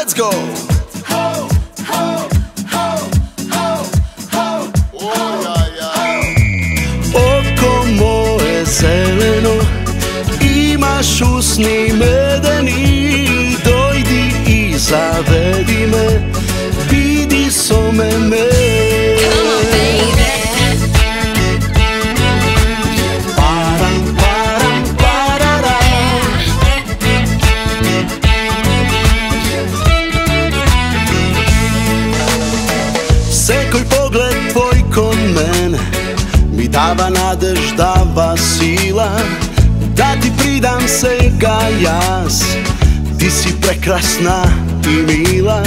Let's go! Ho, ho, ho, ho, ho, Oko moje zeleno, imaš usni medeni, dojdi i zavedi me, vidi so mene. Come on, baby. Param, param, parara. Sekoj pogled tvoj kod mene mi dava nadež, dava sila, da ti pridam svega jas. Ti si prekrasna i mila,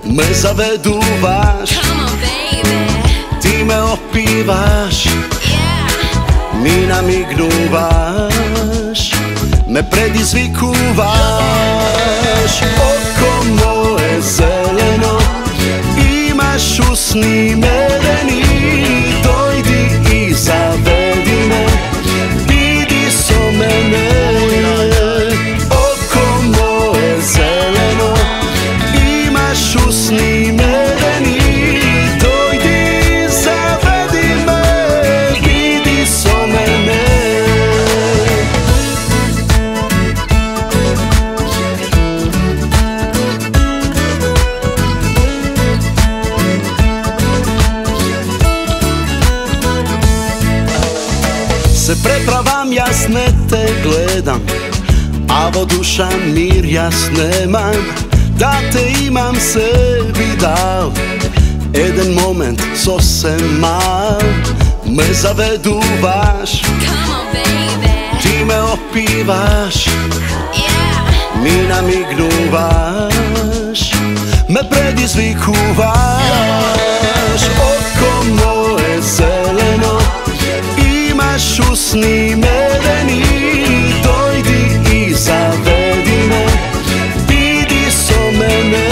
me zaveduvaš, Come on, baby. ti me opivaš, Yeah. mi namignuvaš, me predizvikuvaš. Oko moje zeleno, imaš usni medeni, dojdi i zavedi me, vidi so mene. Oko moje zeleno, imaš usni medeni, dojdi i zavedi me, vidi so mene. Se prepravam, jasne te gledam, a vo duša mir jas nemam, da te imam sebi dal. Jeden moment sosem mal, me zaveduvaš, Come on, baby. ti me opivaš, Yeah. mi namignuvaš, me predizvikuvaš. Oko moje zeleno, imaš usni medeni, dojdi i zavedi me, vidi so mene.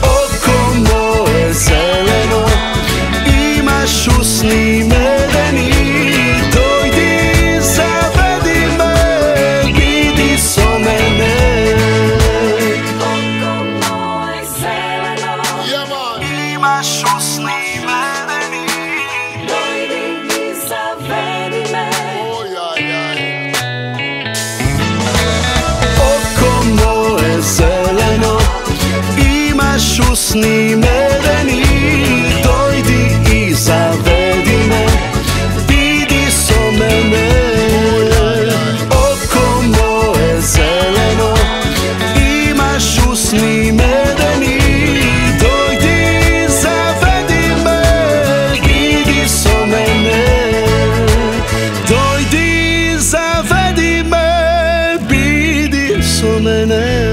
Oko moje zeleno, imaš usni medeni, dojdi i zavedi me, vidi so mene. Oko moje zeleno, Imaš usni medeni, dojdi i zavedi me. oko moje zeleno, imaš usni medeni, dojdi i zavedi me, vidi so mene. Oko moje zeleno, imaš usni medeni, dojdi i zavedi me, vidi so mene. Dojdi i zavedi me, vidi so mene.